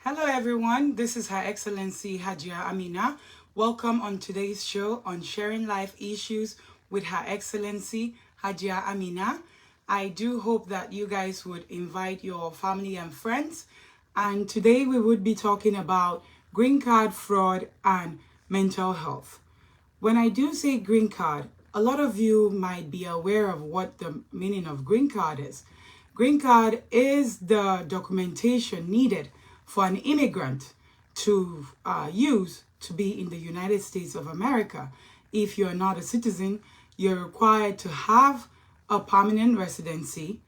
Hello everyone, this is Her Excellency Hajia Amina. Welcome on today's show on sharing life issues with Her Excellency Hajia Amina. I do hope that you guys would invite your family and friends. And today we would be talking about green card fraud and mental health. When I do say green card, a lot of you might be aware of what the meaning of green card is. Green card is the documentation needed for an immigrant to use to be in the United States of America. If you're not a citizen, you're required to have a permanent residency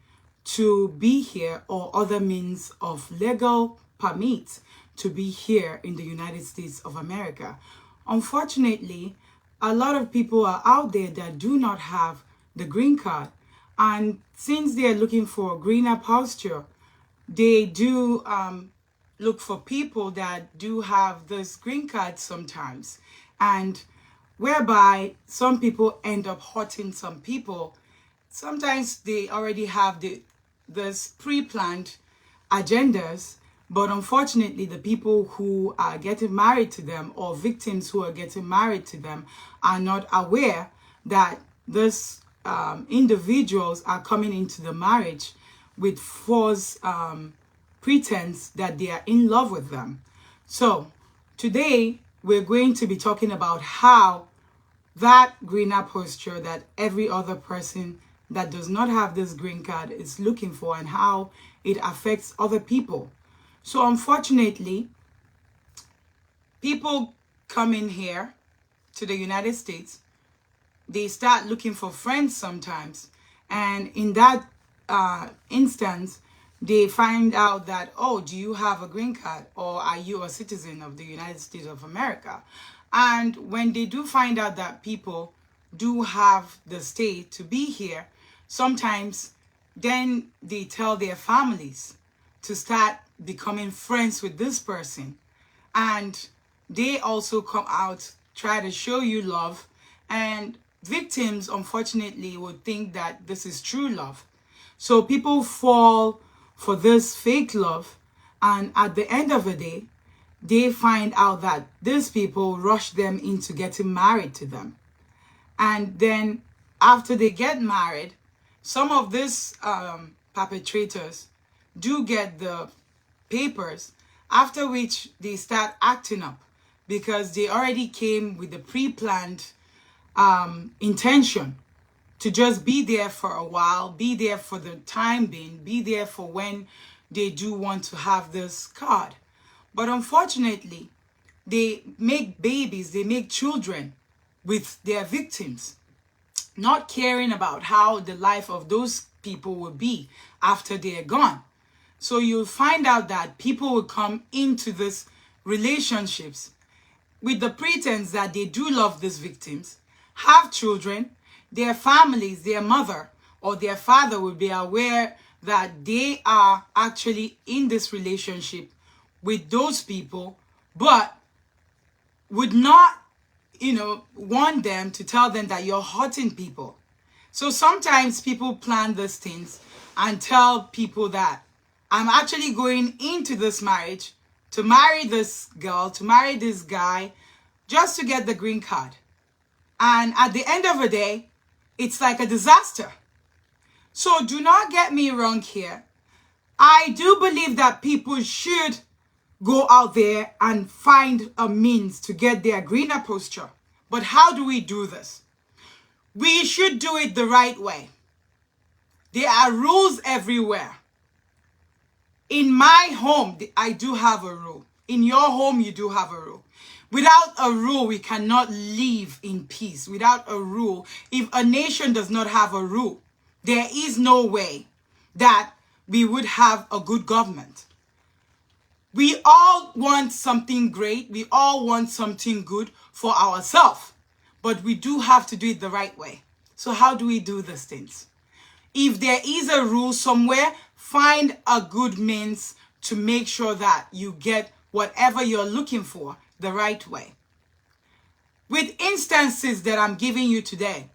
to be here or other means of legal permits to be here in the United States of America. Unfortunately, a lot of people are out there that do not have the green card. And since they're looking for a greener pasture, they do look for people that do have this green card sometimes. And whereby some people end up hurting some people. Sometimes they already have this pre-planned agendas, but unfortunately the people who are getting married to them or victims who are getting married to them are not aware that this individuals are coming into the marriage with false pretense that they are in love with them. So today we're going to be talking about how that greener posture that every other person that does not have this green card is looking for and how it affects other people. So unfortunately, people come in here to the United States, they start looking for friends sometimes. And in that instance, they find out that, oh, do you have a green card or are you a citizen of the United States of America? And when they do find out that people do have the stay to be here, sometimes then they tell their families to start becoming friends with this person. And they also come out, try to show you love. And victims, unfortunately, would think that this is true love. So people fall for this fake love. And at the end of the day, they find out that these people rush them into getting married to them. And then after they get married, some of these perpetrators do get the papers, after which they start acting up because they already came with the pre-planned intention to just be there for a while, be there for the time being, be there for when they do want to have this card. But unfortunately, they make babies, they make children with their victims, not caring about how the life of those people will be after they're gone. So you'll find out that people will come into these relationships with the pretense that they do love these victims, have children, their families, their mother or their father will be aware that they are actually in this relationship with those people, but would not, want them to tell them that you're hurting people. So sometimes people plan these things and tell people that I'm actually going into this marriage to marry this girl, to marry this guy, just to get the green card. And at the end of the day, it's like a disaster. So do not get me wrong here. I do believe that people should go out there and find a means to get their greener posture. But how do we do this? We should do it the right way. There are rules everywhere. In my home, I do have a rule. In your home, you do have a rule. Without a rule, we cannot live in peace. Without a rule, if a nation does not have a rule, there is no way that we would have a good government. We all want something great. We all want something good for ourselves. But we do have to do it the right way. So how do we do these things? If there is a rule somewhere, find a good means to make sure that you get whatever you're looking for the right way. With instances that I'm giving you today,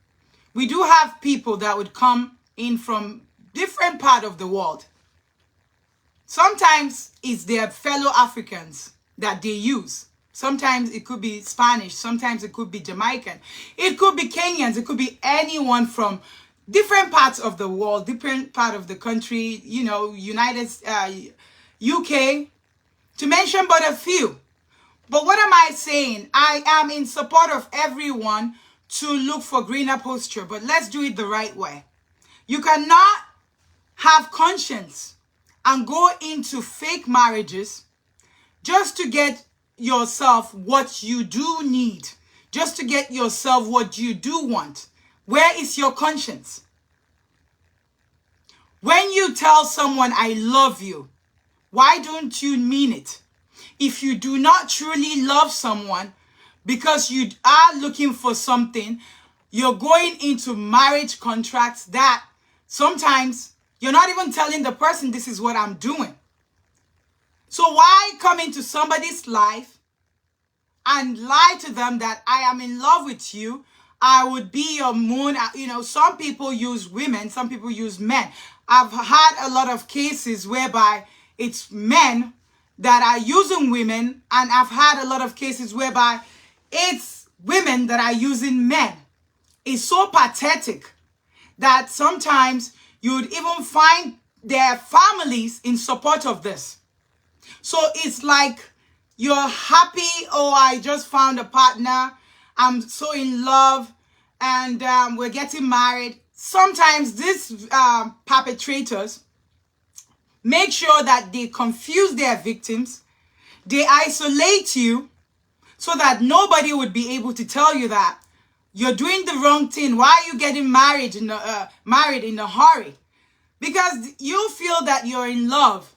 we do have people that would come in from different part of the world Sometimes it's their fellow Africans that they use. Sometimes it could be Spanish. Sometimes it could be Jamaican. It could be Kenyans. It could be anyone from different parts of the world, different part of the country, you know, UK, to mention but a few. But what am I saying? I am in support of everyone to look for greener posture, but let's do it the right way. You cannot have conscience and go into fake marriages just to get yourself what you do need, just to get yourself what you do want. Where is your conscience? When you tell someone, I love you, why don't you mean it? If you do not truly love someone because you are looking for something, you're going into marriage contracts that sometimes you're not even telling the person this is what I'm doing. So why come into somebody's life and lie to them that I am in love with you, I would be your moon? You know, some people use women, some people use men. I've had a lot of cases whereby it's men that are using women, and I've had a lot of cases whereby it's women that are using men. It's so pathetic that sometimes you would even find their families in support of this. So it's like you're happy, oh, I just found a partner, I'm so in love, and we're getting married. Sometimes these perpetrators make sure that they confuse their victims, they isolate you so that nobody would be able to tell you that you're doing the wrong thing. Why are you getting married in a hurry? Because you feel that you're in love.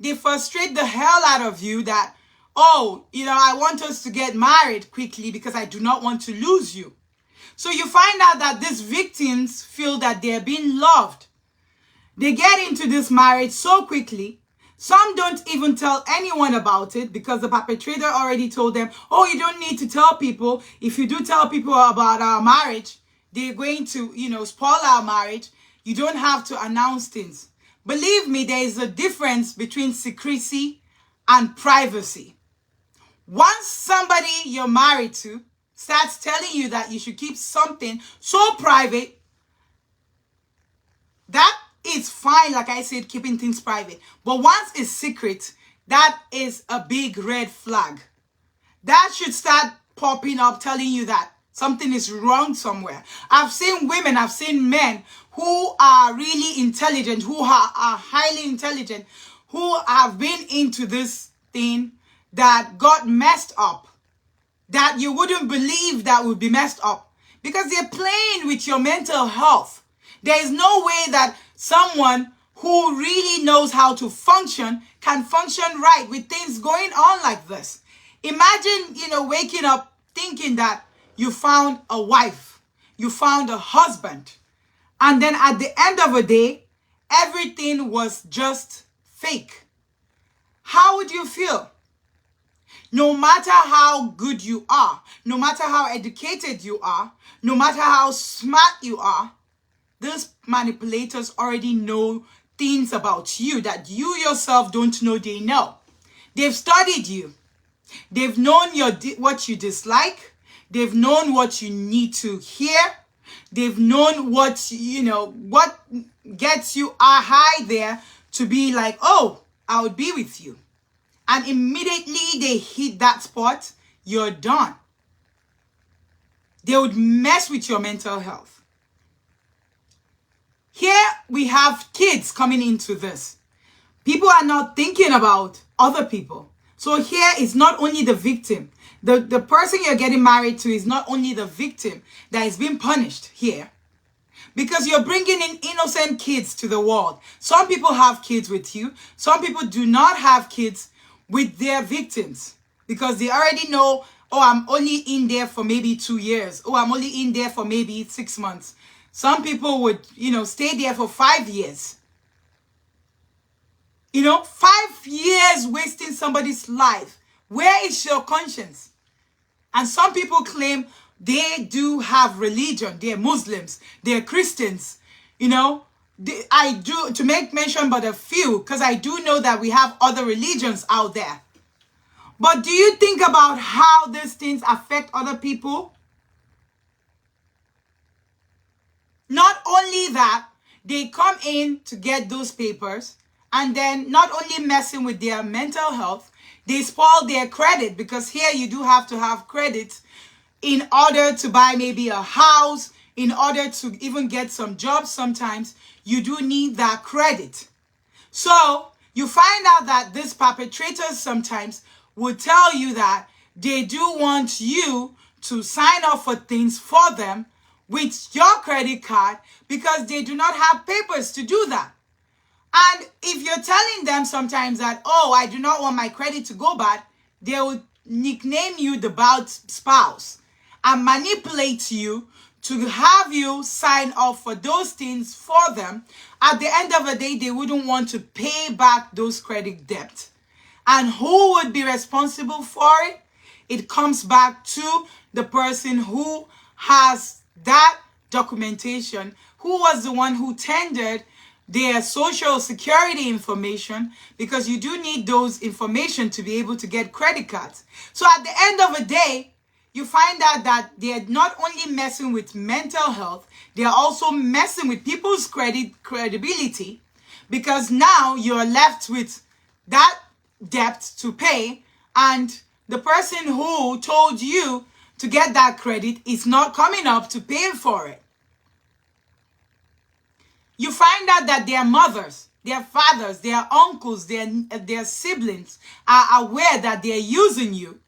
They frustrate the hell out of you that, oh, you know, I want us to get married quickly because I do not want to lose you. So you find out that these victims feel that they're being loved. They get into this marriage so quickly. Some don't even tell anyone about it because the perpetrator already told them, oh, you don't need to tell people. If you do tell people about our marriage, they're going to, you know, spoil our marriage. You don't have to announce things. Believe me, there is a difference between secrecy and privacy. Once somebody you're married to starts telling you that you should keep something so private, that is fine, like I said, keeping things private. But once it's secret, that is a big red flag. That should start popping up, telling you that something is wrong somewhere. I've seen women, I've seen men who are really intelligent, who are highly intelligent, who have been into this thing that got messed up, that you wouldn't believe that would be messed up, because they're playing with your mental health. There is no way that someone who really knows how to function can function right with things going on like this. Imagine, you know, waking up thinking that you found a wife, you found a husband, and then at the end of the day, everything was just fake. How would you feel? No matter how good you are, no matter how educated you are, no matter how smart you are, these manipulators already know things about you that you yourself don't know they know. They've studied you. They've known what you dislike. They've known what you need to hear. They've known what, you know, what gets you high there to be like, oh, I would be with you. And immediately they hit that spot, you're done. They would mess with your mental health. Here we have kids coming into this. People are not thinking about other people. So here is not only the victim. The person you're getting married to is not only the victim that is being punished here. Because you're bringing in innocent kids to the world. Some people have kids with you. Some people do not have kids with their victims. Because they already know, oh, I'm only in there for maybe 2 years. Oh, I'm only in there for maybe 6 months. Some people would, you know, stay there for 5 years. You know, 5 years wasting somebody's life. Where is your conscience? And some people claim they do have religion. They're Muslims. They're Christians. You know, I do, to make mention but a few, because I do know that we have other religions out there. But do you think about how these things affect other people? Not only that, they come in to get those papers, and then not only messing with their mental health, they spoil their credit, because here you do have to have credit in order to buy maybe a house, in order to even get some jobs. Sometimes you do need that credit. So you find out that these perpetrators sometimes will tell you that they do want you to sign up for things for them with your credit card, because they do not have papers to do that. And if you're telling them sometimes that, oh, I do not want my credit to go bad, they will nickname you the bad spouse and manipulate you to have you sign up for those things for them. At the end of the day, they wouldn't want to pay back those credit debts. And who would be responsible for it? It comes back to the person who has that documentation, who was the one who tendered their social security information, because you do need those information to be able to get credit cards. So at the end of the day, you find out that they're not only messing with mental health, they're also messing with people's credibility, because now you're left with that debt to pay, and the person who told you to get that credit is not coming up to pay for it. You find out that their mothers, their fathers, their uncles, their siblings are aware that they're using you,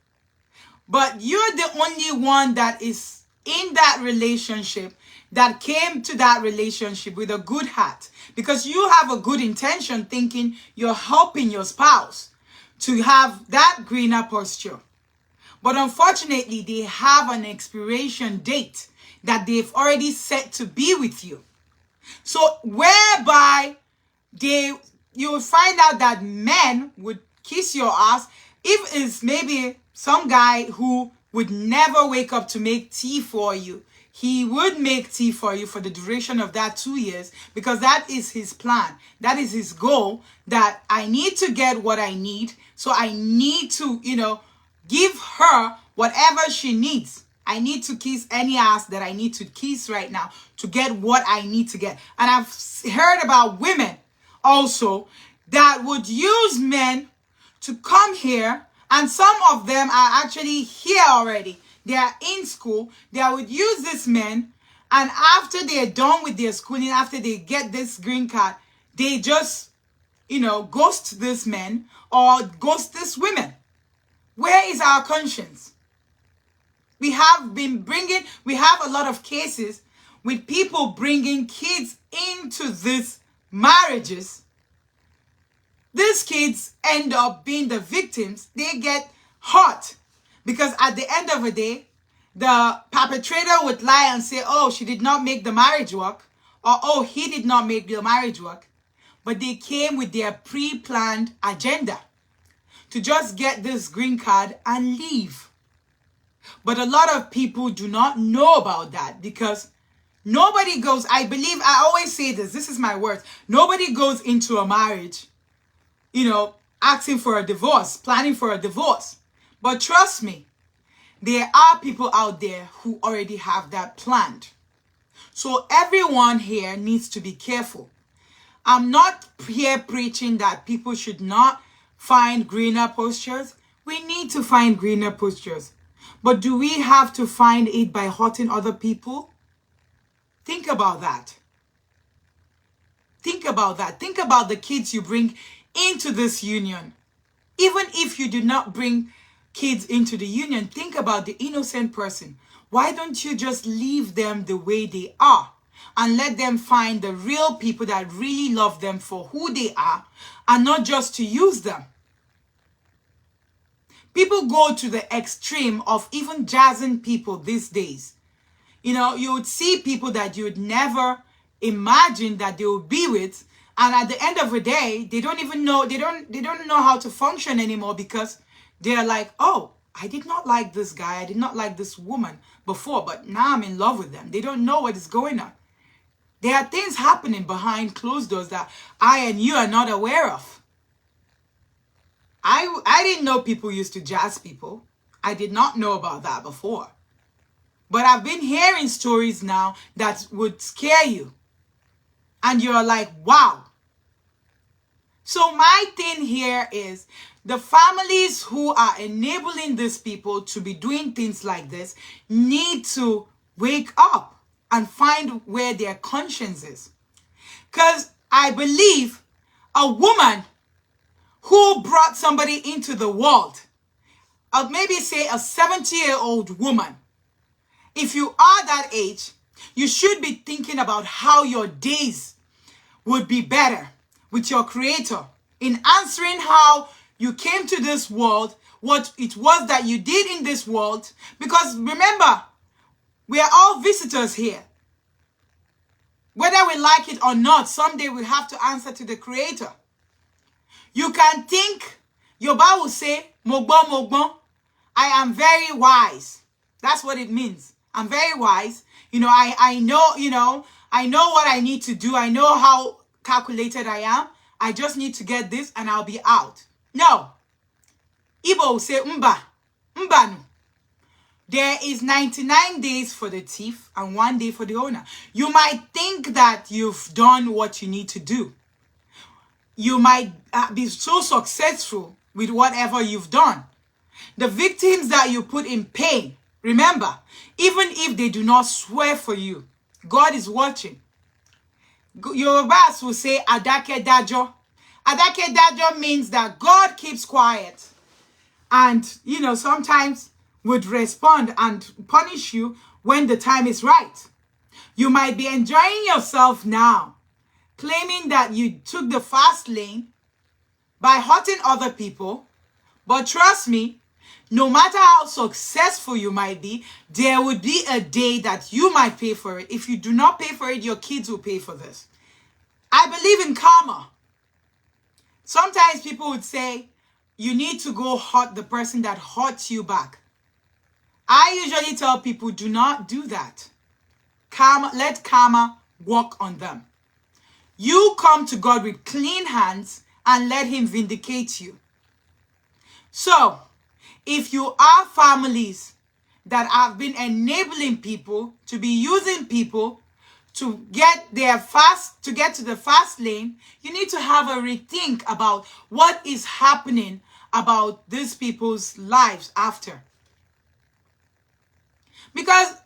but you're the only one that is in that relationship, that came to that relationship with a good heart, because you have a good intention, thinking you're helping your spouse to have that greener posture. But unfortunately, they have an expiration date that they've already set to be with you. So whereby you will find out that men would kiss your ass if it's maybe some guy who would never wake up to make tea for you. He would make tea for you for the duration of that 2 years, because that is his plan. That is his goal, that I need to get what I need. So I need to, give her whatever she needs. I need to kiss any ass that I need to kiss right now to get what I need to get. And I've heard about women also that would use men to come here, and some of them are actually here already. They are in school. They would use these men, and after they're done with their schooling, after they get this green card, they just, ghost these men or ghost these women. Where is our conscience? We have a lot of cases with people bringing kids into these marriages. These kids end up being the victims. They get hurt, because at the end of the day, the perpetrator would lie and say, oh, she did not make the marriage work, or oh, he did not make the marriage work. But they came with their pre-planned agenda to just get this green card and leave. But a lot of people do not know about that, because nobody goes, I always say this is my words, nobody goes into a marriage, asking for a divorce, planning for a divorce. But trust me, there are people out there who already have that planned. So everyone here needs to be careful. I'm not here preaching that people should not find greener postures. We need to find greener postures. But do we have to find it by hurting other people? Think about that. Think about that. Think about the kids you bring into this union. Even if you do not bring kids into the union, think about the innocent person. Why don't you just leave them the way they are and let them find the real people that really love them for who they are, and not just to use them? People go to the extreme of even jazzing people these days. You would see people that you would never imagine that they would be with, and at the end of the day, they don't even know, they don't know how to function anymore, because they're like, oh, I did not like this guy, I did not like this woman before, but now I'm in love with them. They don't know what is going on. There are things happening behind closed doors that I and you are not aware of. I didn't know people used to jazz people. I did not know about that before. But I've been hearing stories now that would scare you. And you're like, wow. So my thing here is the families who are enabling these people to be doing things like this need to wake up and find where their conscience is. Because I believe a woman who brought somebody into the world, maybe say a 70-year-old woman, if you are that age, you should be thinking about how your days would be better with your creator in answering how you came to this world, what it was that you did in this world. Because remember, we are all visitors here. Whether we like it or not, someday we have to answer to the creator. You can think, your Bible will say, Mogbon, Mogbon, I am very wise. That's what it means. I'm very wise. I know, I know what I need to do. I know how calculated I am. I just need to get this and I'll be out. No. Igbo will say, Mba, Mbanu. There is 99 days for the thief and 1 day for the owner. You might think that you've done what you need to do. You might be so successful with whatever you've done. The victims that you put in pain, remember, even if they do not swear for you, God is watching. Yorubas will say, Adake Dajo. Adake Dajo means that God keeps quiet and, sometimes would respond and punish you when the time is right. You might be enjoying yourself now, claiming that you took the fast lane by hurting other people. But trust me, no matter how successful you might be, there would be a day that you might pay for it. If you do not pay for it, your kids will pay for this. I believe in karma. Sometimes people would say, you need to go hurt the person that hurt you back. I usually tell people, do not do that. Let karma work on them. You come to God with clean hands and let him vindicate you. So, if you are families that have been enabling people to be using people to get to the fast lane, you need to have a rethink about what is happening about these people's lives after. Because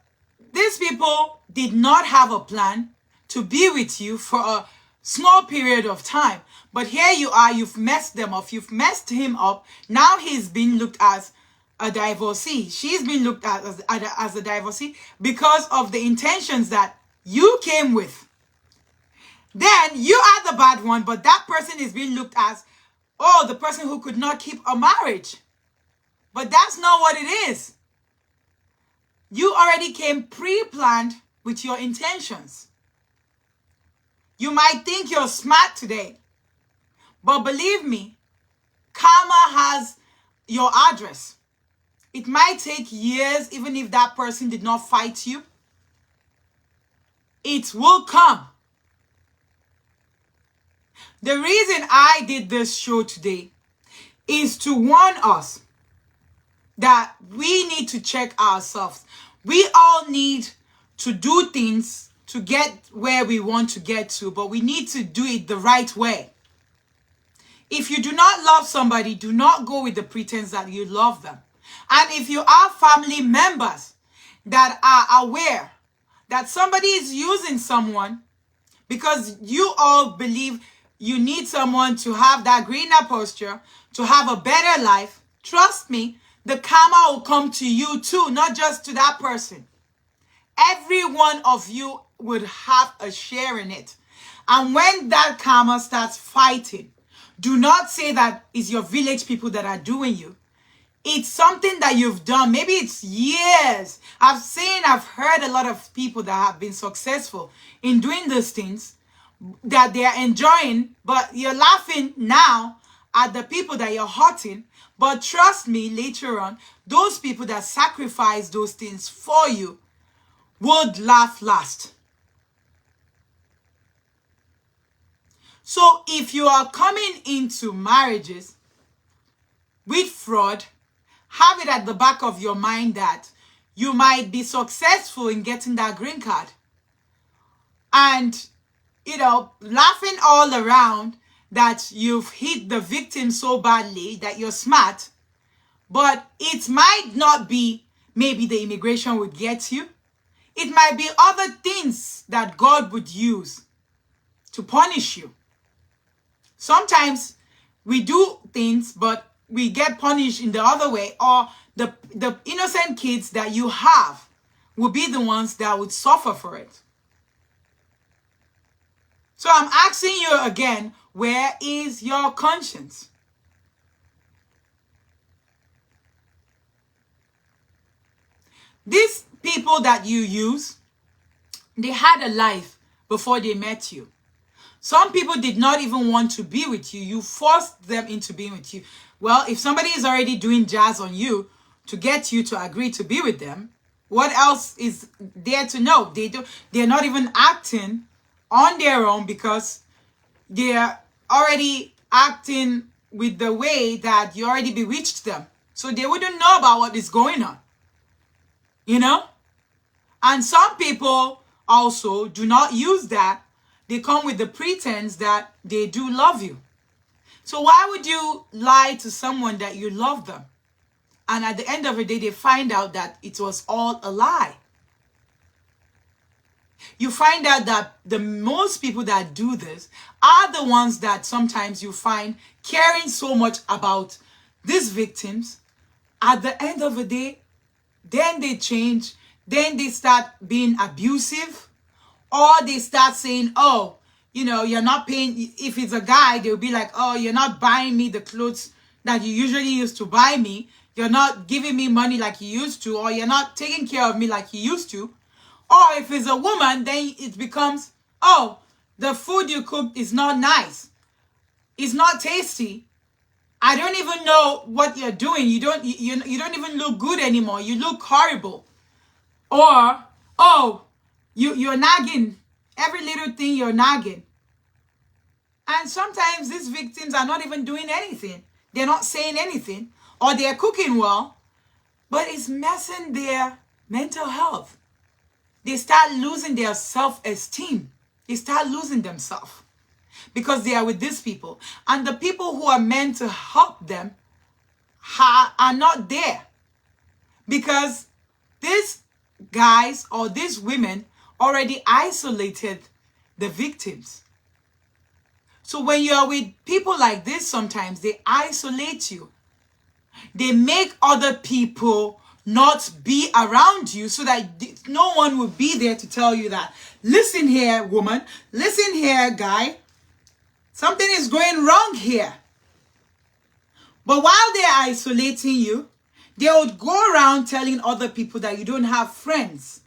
these people did not have a plan to be with you for a small period of time. But here you are, you've messed them up, you've messed him up. Now he's being looked as a divorcee. She's been looked at as a divorcee because of the intentions that you came with. Then you are the bad one, but that person is being looked as, oh, the person who could not keep a marriage. But that's not what it is. You already came pre-planned with your intentions. You might think you're smart today, but believe me, karma has your address. It might take years, even if that person did not fight you. It will come. The reason I did this show today is to warn us that we need to check ourselves. We all need to do things to get where we want to get to, but we need to do it the right way. If you do not love somebody, do not go with the pretense that you love them. And if you are family members that are aware that somebody is using someone because you all believe you need someone to have that greener posture, to have a better life, trust me, the karma will come to you too, not just to that person. Every one of you would have a share in it. And when that karma starts fighting, do not say that it's your village people that are doing you. It's something that you've done. Maybe it's years. I've heard a lot of people that have been successful in doing these things that they are enjoying, but you're laughing now at the people that you're hurting. But trust me, later on, those people that sacrifice those things for you would laugh last. So if you are coming into marriages with fraud, have it at the back of your mind that you might be successful in getting that green card. And, laughing all around that you've hit the victim so badly that you're smart, but it might not be maybe the immigration would get you. It might be other things that God would use to punish you. Sometimes we do things, but we get punished in the other way, or the innocent kids that you have will be the ones that would suffer for it. So I'm asking you again, where is your conscience? These people that you use, they had a life before they met you. Some people did not even want to be with you. You forced them into being with you. Well, if somebody is already doing jazz on you to get you to agree to be with them, what else is there to know? They're not even acting on their own because they're already acting with the way that you already bewitched them. So they wouldn't know about what is going on. And some people also do not use that. They come with the pretense that they do love you. So why would you lie to someone that you love them? And at the end of the day, they find out that it was all a lie. You find out that the most people that do this are the ones that sometimes you find caring so much about these victims. At the end of the day, then they change. Then they start being abusive, or they start saying, oh, you're not paying. If it's a guy, they'll be like, oh, you're not buying me the clothes that you usually used to buy me. You're not giving me money like you used to, or you're not taking care of me like you used to. Or if it's a woman, then it becomes, oh, the food you cooked is not nice. It's not tasty. I don't even know what you're doing. You don't even look good anymore. You look horrible. Or, oh, you're nagging. Every little thing you're nagging. And sometimes these victims are not even doing anything. They're not saying anything. Or they're cooking well. But it's messing their mental health. They start losing their self-esteem. They start losing themselves. Because they are with these people. And the people who are meant to help them are not there. Because these guys or these women already isolated the victims. So when you are with people like this, sometimes they isolate you. They make other people not be around you so that no one will be there to tell you that, listen here, woman, listen here, guy, something is going wrong here. But while they're isolating you, they would go around telling other people that you don't have friends.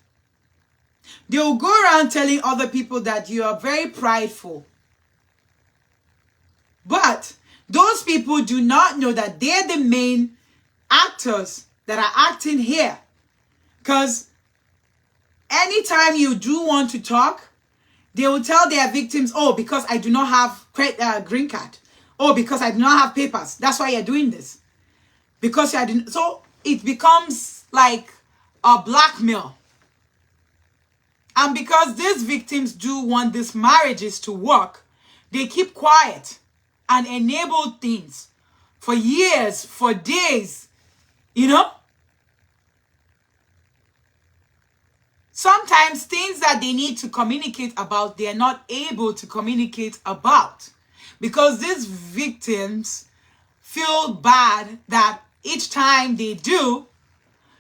They will go around telling other people that you are very prideful. But those people do not know that they're the main actors that are acting here. Because anytime you do want to talk, they will tell their victims, oh, because I do not have green card. Oh, because I do not have papers. That's why you're doing this. Because you didn't. So it becomes like a blackmail. And because these victims do want these marriages to work, they keep quiet and enable things for years, for days, Sometimes things that they need to communicate about, they are not able to communicate about. Because these victims feel bad that each time they do,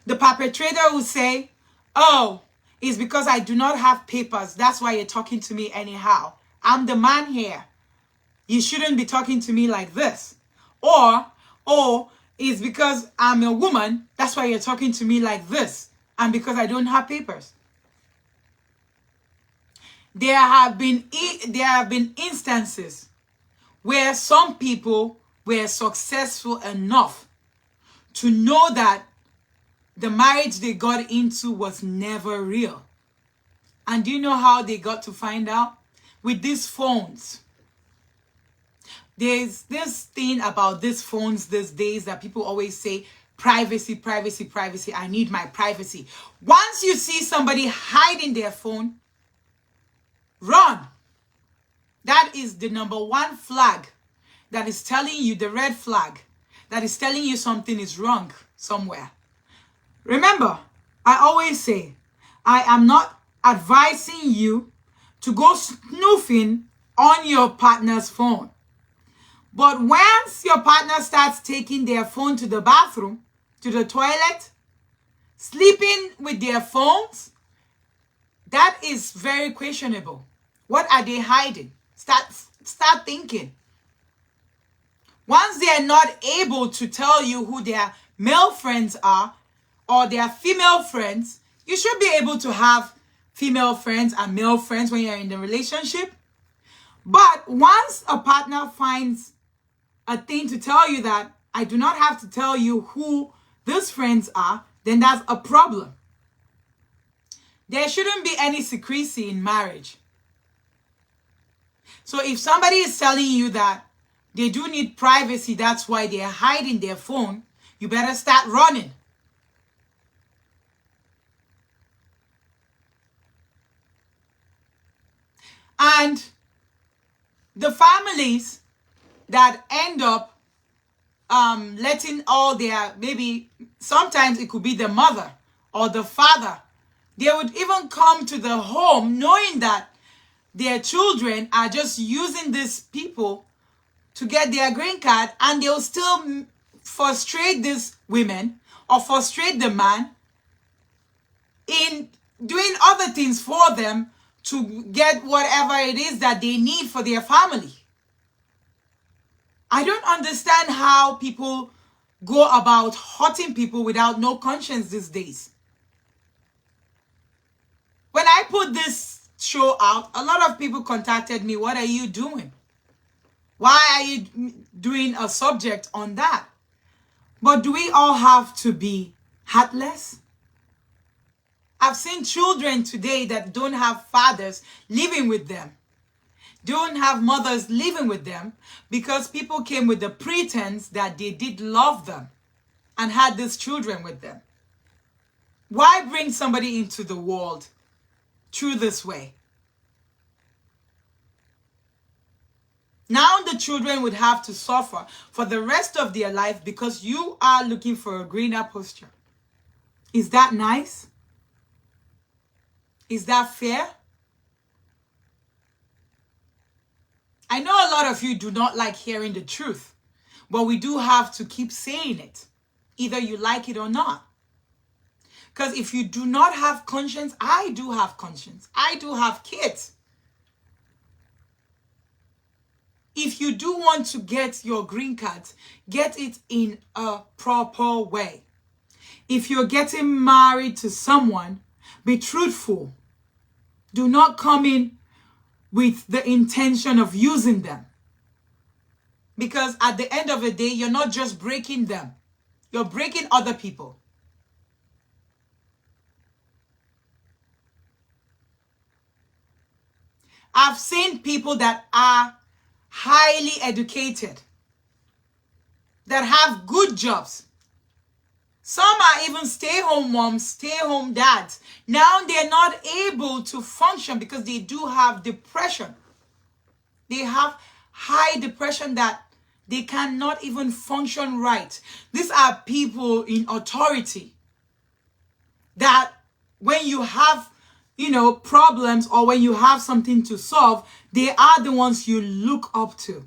the perpetrator will say, oh, it's because I do not have papers. That's why you're talking to me anyhow. I'm the man here. You shouldn't be talking to me like this. Or, oh, it's because I'm a woman. That's why you're talking to me like this. And because I don't have papers. There have been instances where some people were successful enough to know that the marriage they got into was never real. And do you know how they got to find out? With these phones. There's this thing about these phones these days that people always say, privacy, privacy, privacy. I need my privacy. Once you see somebody hiding their phone, run. That is the number one flag that is telling you, the red flag, that is telling you something is wrong somewhere. Remember, I always say, I am not advising you to go snooping on your partner's phone. But once your partner starts taking their phone to the bathroom, to the toilet, sleeping with their phones, that is very questionable. What are they hiding? Start thinking. Once they are not able to tell you who their male friends are or their female friends, you should be able to have female friends and male friends when you're in the relationship. But once a partner finds a thing to tell you that I do not have to tell you who these friends are, then that's a problem. There shouldn't be any secrecy in marriage. So if somebody is telling you that they do need privacy, that's why they're hiding their phone, you better start running. And the families that end up letting all their, maybe sometimes it could be the mother or the father, they would even come to the home knowing that their children are just using these people to get their green card, and they'll still frustrate these women or frustrate the man in doing other things for them to get whatever it is that they need for their family. I don't understand how people go about hurting people without no conscience these days. When I put this show out, a lot of people contacted me, what are you doing? Why are you doing a subject on that? But do we all have to be heartless? I've seen children today that don't have fathers living with them, don't have mothers living with them, because people came with the pretense that they did love them and had these children with them. Why bring somebody into the world through this way? Now the children would have to suffer for the rest of their life because you are looking for a greener pasture. Is that nice? Is that fair? I know a lot of you do not like hearing the truth, but we do have to keep saying it, either you like it or not. Because if you do not have conscience, I do have conscience. I do have kids. If you do want to get your green card, get it in a proper way. If you're getting married to someone, be truthful. Do not come in with the intention of using them. Because at the end of the day, you're not just breaking them. You're breaking other people. I've seen people that are highly educated, that have good jobs. Some are even stay-home moms, stay-home dads. Now they're not able to function because they do have depression. They have high depression that they cannot even function right. These are people in authority that when you have, problems, or when you have something to solve, they are the ones you look up to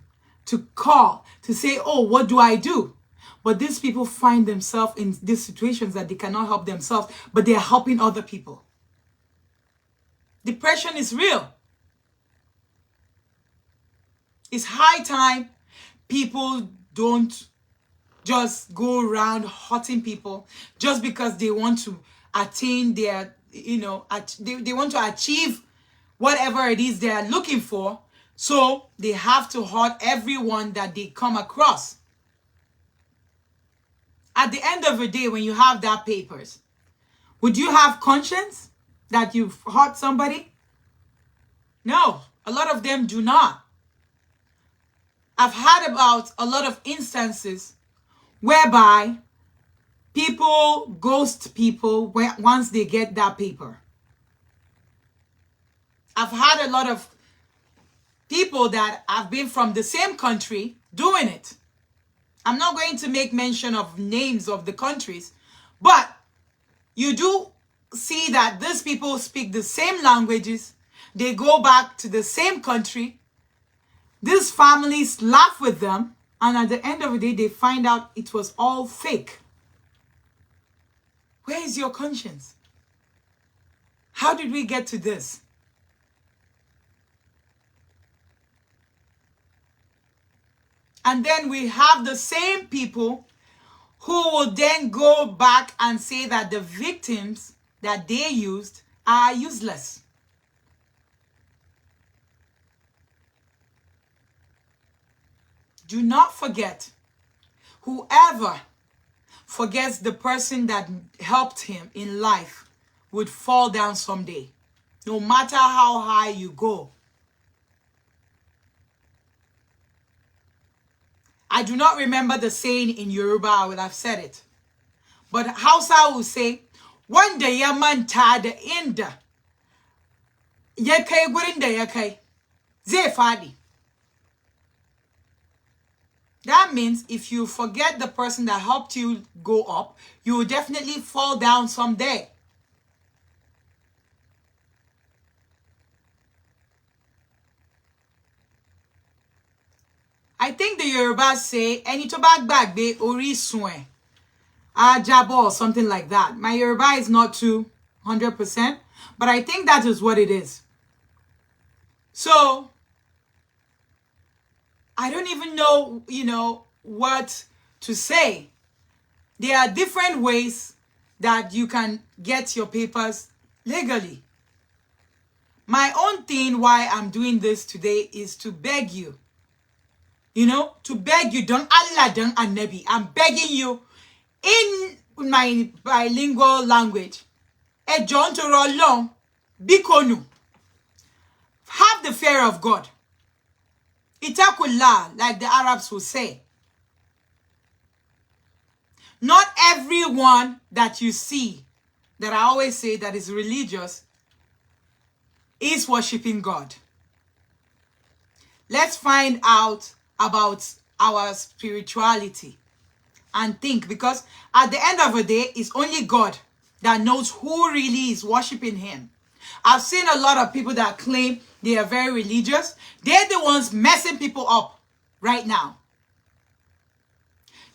call, to say, oh, what do I do? But these people find themselves in these situations that they cannot help themselves, but they are helping other people. Depression is real. It's high time people don't just go around hurting people just because they want to attain their, they want to achieve whatever it is they are looking for. So they have to hurt everyone that they come across. At the end of the day, when you have that papers, would you have conscience that you've hurt somebody? No, a lot of them do not. I've heard about a lot of instances whereby people ghost people once they get that paper. I've had a lot of people that have been from the same country doing it. I'm not going to make mention of names of the countries, but you do see that these people speak the same languages. They go back to the same country. These families laugh with them, and at the end of the day, they find out it was all fake. Where is your conscience? How did we get to this? And then we have the same people who will then go back and say that the victims that they used are useless. Do not forget, whoever forgets the person that helped him in life would fall down someday, no matter how high you go. I do not remember the saying in Yoruba. I will have said it. But Hausa will say, wanda ya manta da inda ya kai gurin da ya kai, zai fadi. That means if you forget the person that helped you go up, you will definitely fall down someday. I think the Yorubas say, "Eni to bag be ori sun ajabo," or something like that. My Yoruba is not too 100%, but I think that is what it is. So I don't even know, what to say. There are different ways that you can get your papers legally. My own thing why I'm doing this today is to beg you. To beg you, don't Allah, don't Annabi. I'm begging you in my bilingual language. E John to Rolong, Bikonu. Have the fear of God. Itakullah, like the Arabs will say. Not everyone that you see, that I always say that is religious, is worshiping God. Let's find out about our spirituality and think, because at the end of the day, it's only God that knows who really is worshiping him. I've seen a lot of people that claim they are very religious. They're the ones messing people up right now.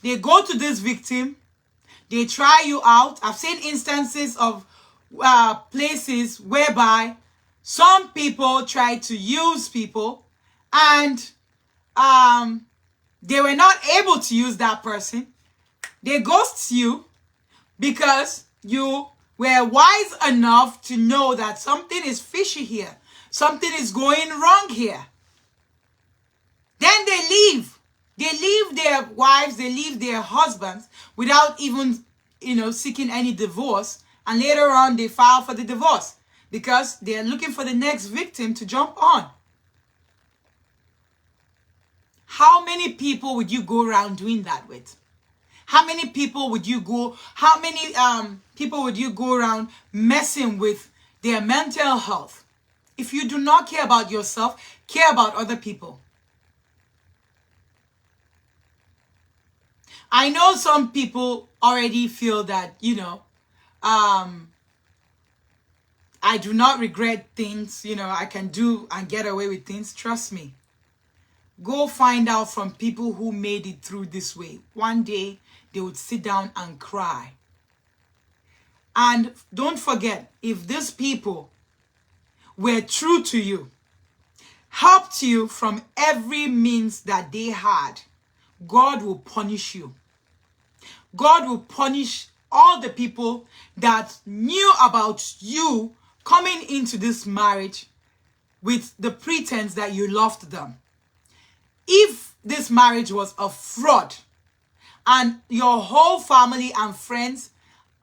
They go to this victim. They try you out. I've seen instances of places whereby some people try to use people and they were not able to use that person. They ghost you because you were wise enough to know that something is fishy here. Something is going wrong here. Then they leave. They leave their wives, they leave their husbands without even, seeking any divorce. And later on, they file for the divorce because they're looking for the next victim to jump on. How many people would you go around doing that with? How many people would you go around messing with their mental health? If you do not care about yourself, care about other people. I know some people already feel that, I do not regret things, I can do and get away with things. Trust me. Go find out from people who made it through this way. One day, they would sit down and cry. And don't forget, if these people were true to you, helped you from every means that they had, God will punish you. God will punish all the people that knew about you coming into this marriage with the pretense that you loved them. If this marriage was a fraud and your whole family and friends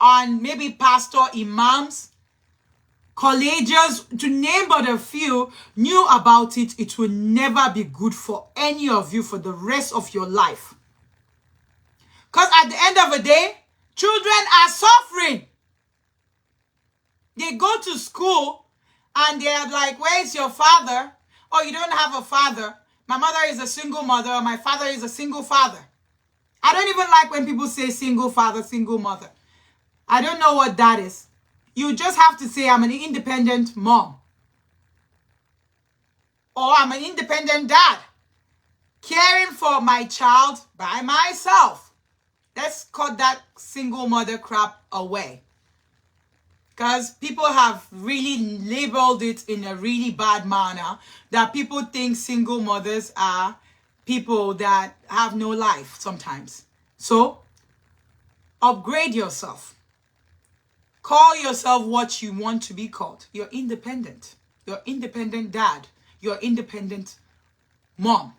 and maybe pastor, imams collegians, to name but a few, knew about it, it will never be good for any of you for the rest of your life. Because at the end of the day, children are suffering. They go to school and they're like, where's your father? Oh, you don't have a father. My mother is a single mother. My father is a single father. I don't even like when people say single father, single mother. I don't know what that is. You just have to say, I'm an independent mom. Or I'm an independent dad. Caring for my child by myself. Let's cut that single mother crap away. Because people have really labeled it in a really bad manner that people think single mothers are people that have no life sometimes. So, upgrade yourself. Call yourself what you want to be called. You're independent. You're independent dad. You're independent mom.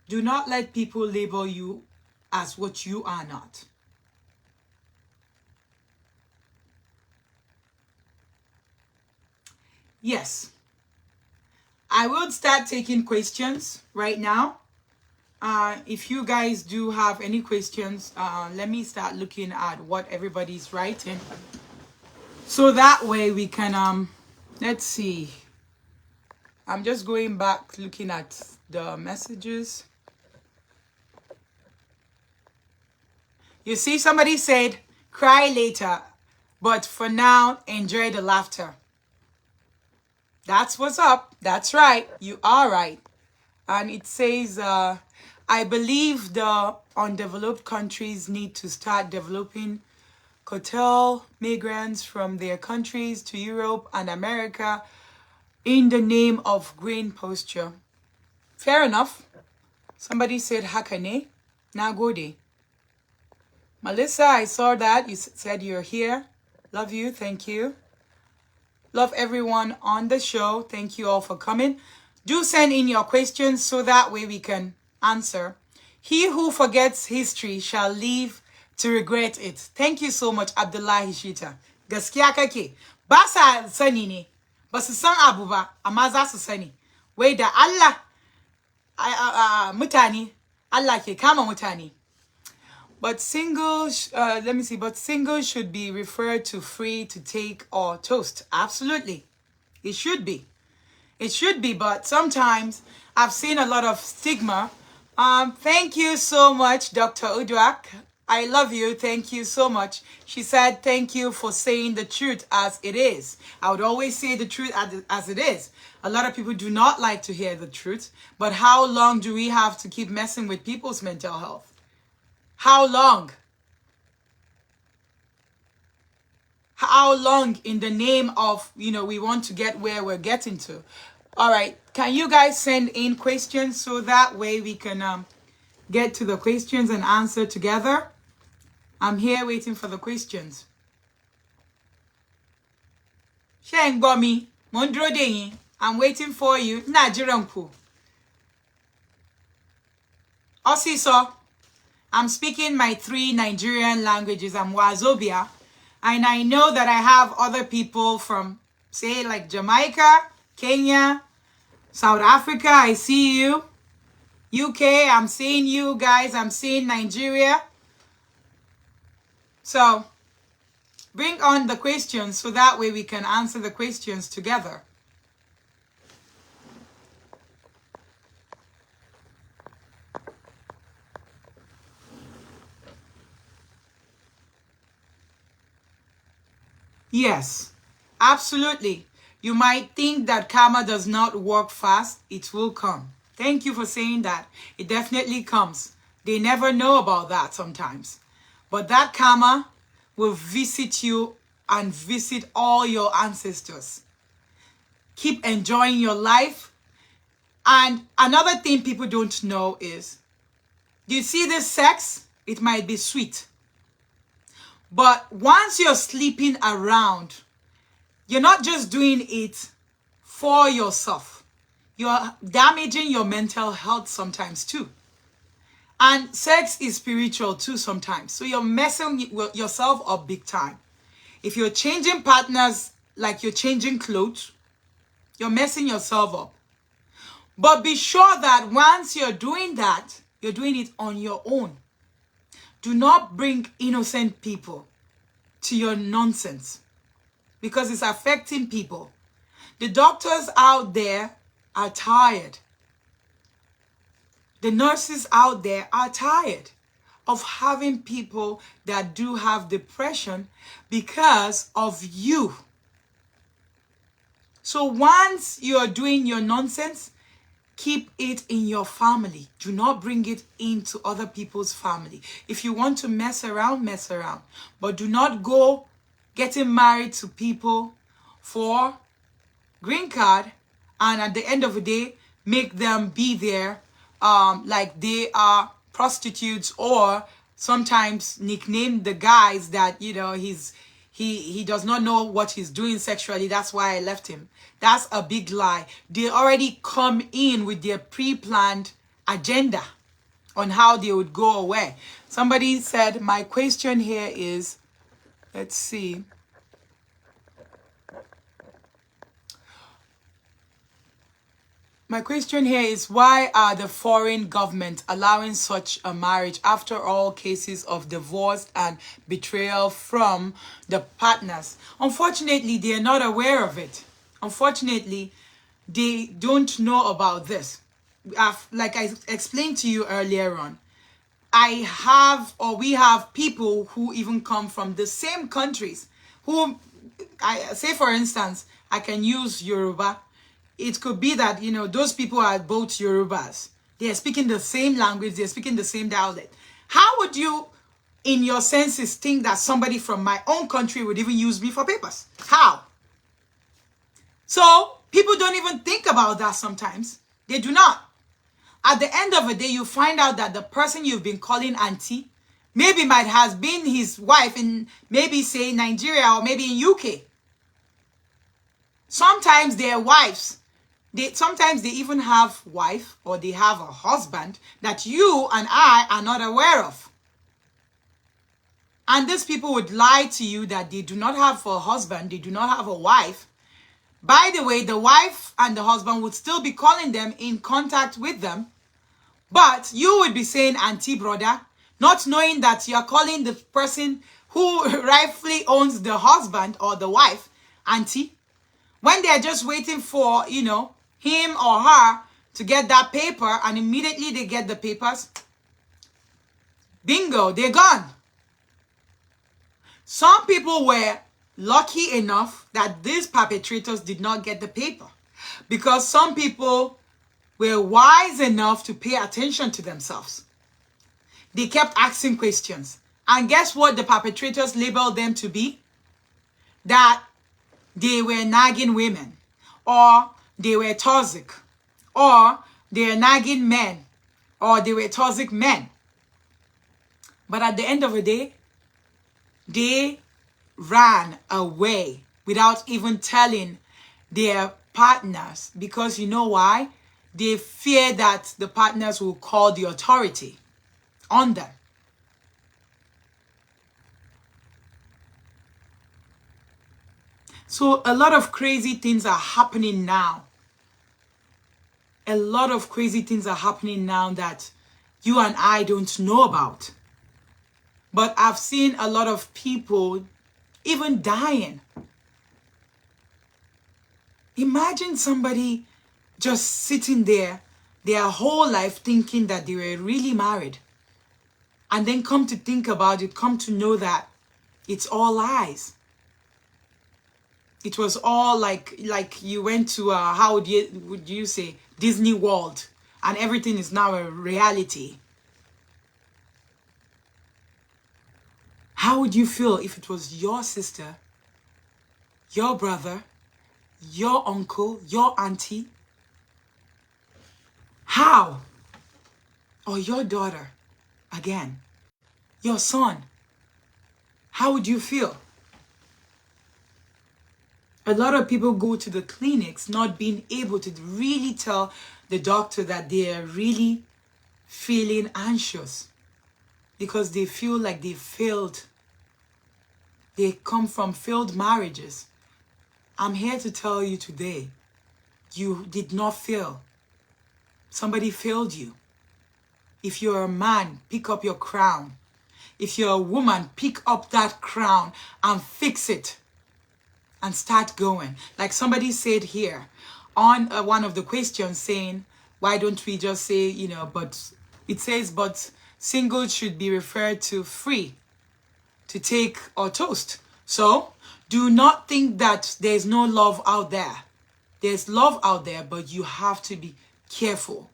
Do not let people label you as what you are not. Yes. I will start taking questions right now. If you guys do have any questions, let me start looking at what everybody's writing. So that way we can, let's see. I'm just going back looking at the messages. You see, somebody said, cry later, but for now, enjoy the laughter. That's what's up. That's right. You are right. And it says, I believe the undeveloped countries need to start developing cartel migrants from their countries to Europe and America in the name of green posture. Fair enough. Somebody said, Hakane, Nagode. Melissa, I saw that. You said you're here. Love you. Thank you. Love everyone on the show. Thank you all for coming. Do send in your questions so that way we can answer. He who forgets history shall live to regret it. Thank you so much, Abdullahi Shita. Gaskiya kake. Ba sa sani ne. Ba su san abu ba, amma za su sani. Wai da Allah mutane, Allah ke kama mutane. But singles, let me see, but singles should be referred to free to take or toast. Absolutely. It should be. It should be, but sometimes I've seen a lot of stigma. Thank you so much, Dr. Udwak. I love you. Thank you so much. She said, thank you for saying the truth as it is. I would always say the truth as it is. A lot of people do not like to hear the truth, but how long do we have to keep messing with people's mental health? How long? How long in the name of, we want to get where we're getting to? All right. Can you guys send in questions so that way we can get to the questions and answer together? I'm here waiting for the questions. Sheng Bomi, Mondro Dengi, I'm waiting for you. Najiranku. Osiso. I'm speaking my 3 Nigerian languages. I'm Wazobia. And I know that I have other people from, say, like Jamaica, Kenya, South Africa. I see you. UK, I'm seeing you guys. I'm seeing Nigeria. So, bring on the questions so that way we can answer the questions together. Yes, absolutely. You might think that karma does not work fast. It will come. Thank you for saying that. It definitely comes. They never know about that sometimes. But that karma will visit you and visit all your ancestors. Keep enjoying your life. And another thing people don't know is, you see this sex? It might be sweet. But once you're sleeping around, you're not just doing it for yourself. You're damaging your mental health sometimes too. And sex is spiritual too sometimes. So you're messing yourself up big time. If you're changing partners like you're changing clothes, you're messing yourself up. But be sure that once you're doing that, you're doing it on your own. Do not bring innocent people to your nonsense because it's affecting people. The doctors out there are tired. The nurses out there are tired of having people that do have depression because of you. So once you're doing your nonsense, keep it in your family. Do not bring it into other people's family. If you want to mess around, mess around. But do not go getting married to people for green card and at the end of the day, make them be there like they are prostitutes, or sometimes nickname the guys that, you know, he does not know what he's doing sexually. That's why I left him. That's a big lie. They already come in with their pre-planned agenda on how they would go away. Somebody said, my question here is, let's see. My question here is, why are the foreign governments allowing such a marriage after all cases of divorce and betrayal from the partners? Unfortunately, they are not aware of it. Unfortunately, they don't know about this. Like I explained to you earlier on, we have people who even come from the same countries who, say for instance, I can use Yoruba. It could be that, you know, those people are both Yorubas. They are speaking the same language. They're speaking the same dialect. How would you, in your senses, think that somebody from my own country would even use me for papers? How? So people don't even think about that sometimes. They do not. At the end of the day, you find out that the person you've been calling auntie maybe might has been his wife in maybe, say, Nigeria or maybe in UK. Sometimes their wives, sometimes they even have wife or they have a husband that you and I are not aware of. And these people would lie to you that they do not have a husband, they do not have a wife. By the way, the wife and the husband would still be calling them, in contact with them. But you would be saying auntie, brother, not knowing that you're calling the person who rightfully owns the husband or the wife auntie, when they're just waiting for, you know, him or her to get that paper, and immediately they get the papers, bingo, they're gone. Some people were lucky enough that these perpetrators did not get the paper, because some people were wise enough to pay attention to themselves. They kept asking questions. And guess what the perpetrators labeled them to be? That they were nagging women, or they were toxic, or they were nagging men, or they were toxic men. But at the end of the day, they ran away without even telling their partners, because you know why? They fear that the partners will call the authority on them. So a lot of crazy things are happening now. A lot of crazy things are happening now that you and I don't know about. But I've seen a lot of people even dying. Imagine somebody just sitting there their whole life thinking that they were really married. And then come to think about it, come to know that it's all lies. It was all like you went to, how would you say, Disney World, and everything is now a reality. How would you feel if it was your sister, your brother, your uncle, your auntie? How? Or your daughter, again, your son? How would you feel? A lot of people go to the clinics not being able to really tell the doctor that they are really feeling anxious because they feel like they failed They come from failed marriages. I'm here to tell you today, you did not fail. Somebody failed you. If you're a man, pick up your crown. If you're a woman, pick up that crown and fix it and start going. Like somebody said here on one of the questions saying, why don't we just say, but it says, but singles should be referred to free to take or toast. So do not think that there's no love out there. There's love out there, but you have to be careful.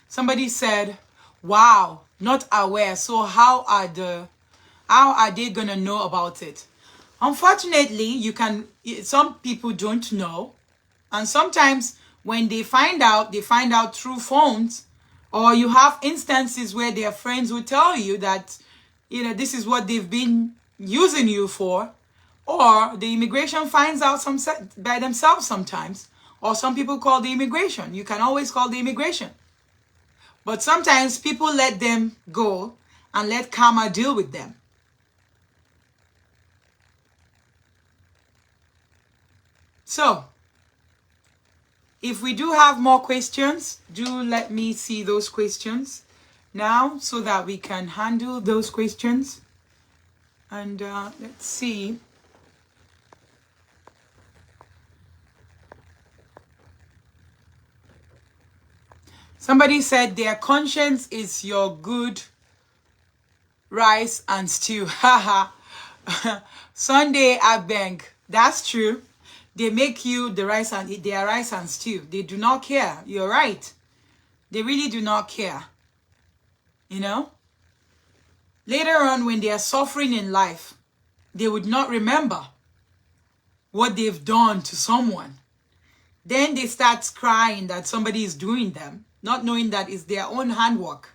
Somebody said, wow, not aware. So how are they gonna know about it? Unfortunately, some people don't know. And sometimes when they find out through phones, or you have instances where their friends will tell you that, this is what they've been using you for, or the immigration finds out by themselves sometimes, or some people call the immigration. You can always call the immigration. But sometimes people let them go and let karma deal with them. So, if we do have more questions, do let me see those questions now so that we can handle those questions. And let's see. Somebody said their conscience is your good rice and stew. Haha. Sunday at bank. That's true. They make you their rice and stew. They do not care. You're right. They really do not care. Later on, when they are suffering in life, they would not remember what they've done to someone. Then they start crying that somebody is doing them, not knowing that it's their own handwork.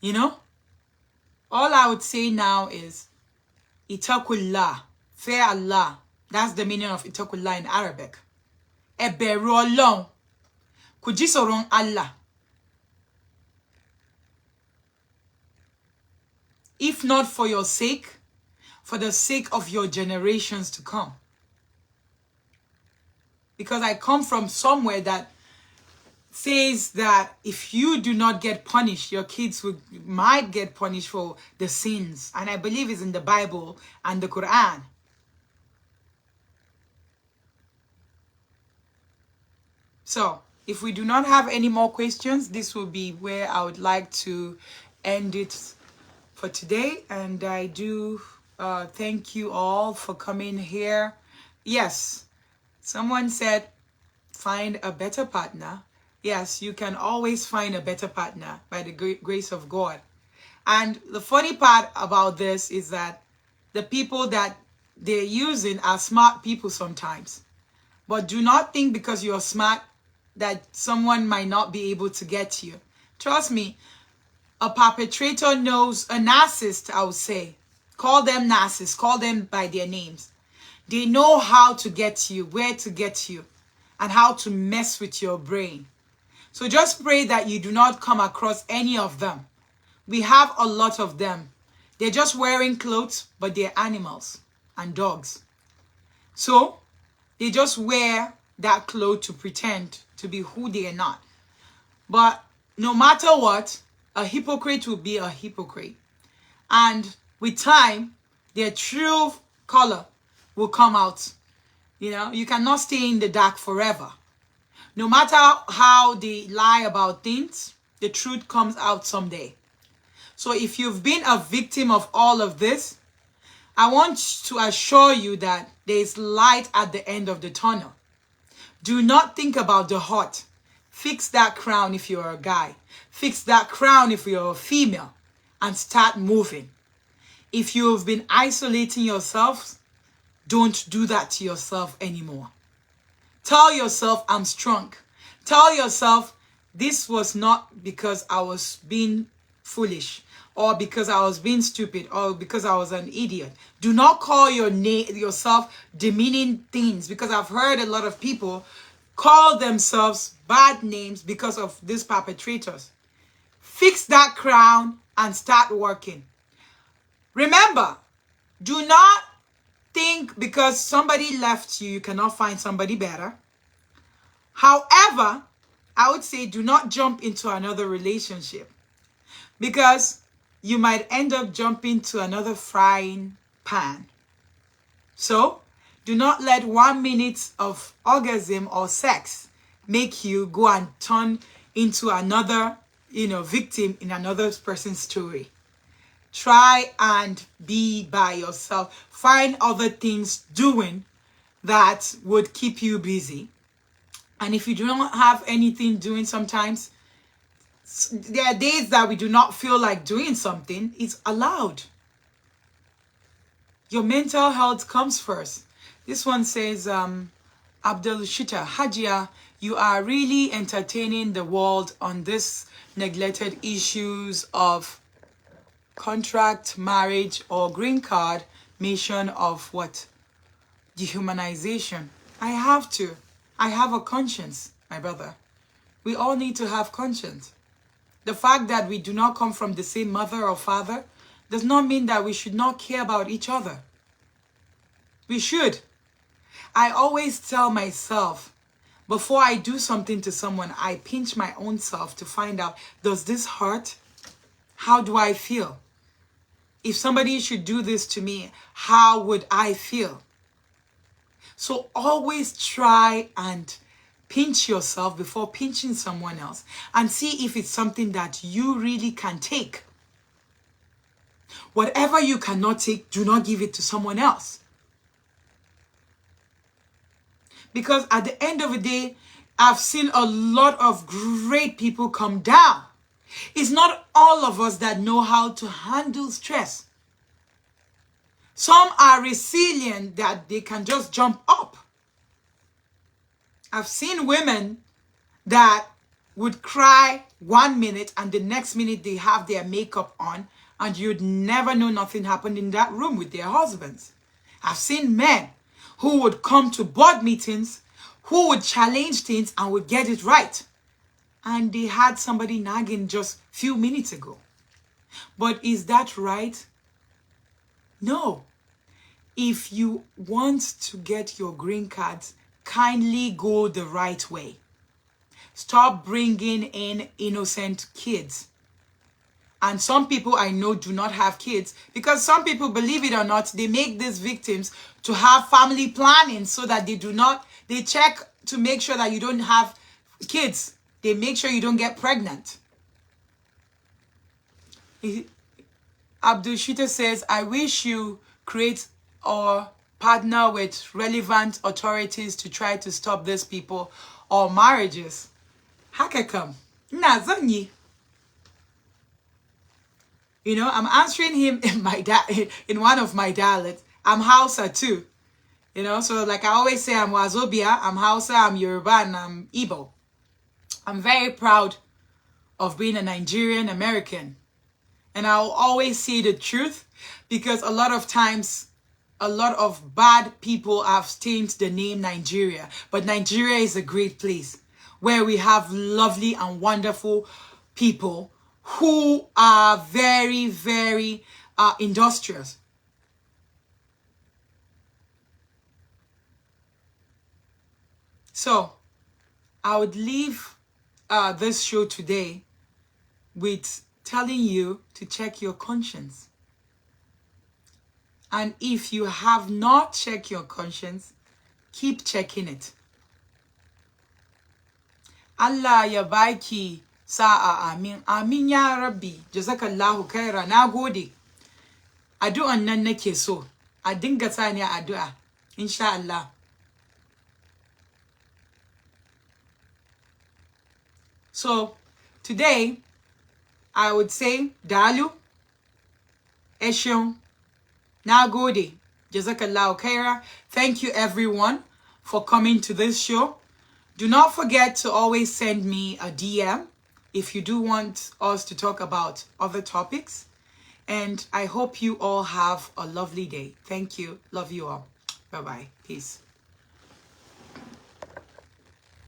All I would say now is, Itakullah, fear Allah. That's the meaning of Itakullah in Arabic. Eberu Ọlọ́run, kujisorong Allah. If not for your sake, for the sake of your generations to come. Because I come from somewhere that says that if you do not get punished, your kids might get punished for the sins. And I believe it's in the Bible and the Quran. So, if we do not have any more questions, this will be where I would like to end it for today. And I do thank you all for coming here. Yes, someone said, find a better partner. Yes, you can always find a better partner by the grace of God. And the funny part about this is that the people that they're using are smart people sometimes. But do not think because you're smart that someone might not be able to get you. Trust me, a perpetrator knows, a narcissist, I would say. Call them narcissists, call them by their names. They know how to get you, where to get you, and how to mess with your brain. So just pray that you do not come across any of them. We have a lot of them. They're just wearing clothes, but they're animals and dogs. So they just wear that cloth to pretend to be who they are not. But no matter what, a hypocrite will be a hypocrite. And with time, their true color will come out. You cannot stay in the dark forever. No matter how they lie about things, the truth comes out someday. So if you've been a victim of all of this, I want to assure you that there is light at the end of the tunnel. Do not think about the hurt. Fix that crown if you're a guy. Fix that crown if you're a female. And start moving. If you've been isolating yourself, don't do that to yourself anymore. Tell yourself, I'm strong. Tell yourself, this was not because I was being foolish, or because I was being stupid, or because I was an idiot. Do not call yourself demeaning things, because I've heard a lot of people call themselves bad names because of these perpetrators. Fix that crown and start working. Remember, do not think because somebody left you, you cannot find somebody better. However, I would say do not jump into another relationship because you might end up jumping to another frying pan. So, do not let 1 minute of orgasm or sex make you go and turn into another, victim in another person's story. Try and be by yourself. Find other things doing that would keep you busy. And if you do not have anything doing sometimes, there are days that we do not feel like doing something. It's allowed. Your mental health comes first. This one says, Abdul Shita, Hajia, you are really entertaining the world on this neglected issues of contract, marriage, or green card mission of what? Dehumanization. I have to. I have a conscience, my brother. We all need to have conscience. The fact that we do not come from the same mother or father does not mean that we should not care about each other. We should. I always tell myself, before I do something to someone, I pinch my own self to find out, does this hurt? How do I feel? If somebody should do this to me, how would I feel? So always try and pinch yourself before pinching someone else and see if it's something that you really can take. Whatever you cannot take, do not give it to someone else. Because at the end of the day, I've seen a lot of great people come down. It's not all of us that know how to handle stress. Some are resilient that they can just jump up. I've seen women that would cry 1 minute and the next minute they have their makeup on and you'd never know nothing happened in that room with their husbands. I've seen men who would come to board meetings, who would challenge things and would get it right. And they had somebody nagging just a few minutes ago. But is that right? No. If you want to get your green cards, kindly go the right way. Stop bringing in innocent kids. And some people I know do not have kids because some people, believe it or not, they make these victims to have family planning so that they check to make sure that you don't have kids. They make sure you don't get pregnant. Abdul Shita says, I wish you create or partner with relevant authorities to try to stop these people or marriages. Hakekam. Nazanyi. I'm answering him in one of my dialects. I'm Hausa too. So like I always say, I'm Wazobia, I'm Hausa, I'm Yoruba, and I'm Igbo. I'm very proud of being a Nigerian American. And I'll always say the truth because a lot of times, a lot of bad people have stained the name Nigeria. But Nigeria is a great place where we have lovely and wonderful people who are very, very industrious. So, I would leave this show today with telling you to check your conscience. And if you have not checked your conscience, keep checking it. Allah ya baki sa'a amin. Amin ya Rabbi. Jazakallahu khaira. Na gode. Addu'an nan nake so. A dinga sani addu'a. Insha Allah. So, today, I would say, Dalu, Eshion, Nagode, Jazakallahu khaira. Thank you everyone for coming to this show. Do not forget to always send me a DM if you do want us to talk about other topics. And I hope you all have a lovely day. Thank you. Love you all. Bye-bye. Peace.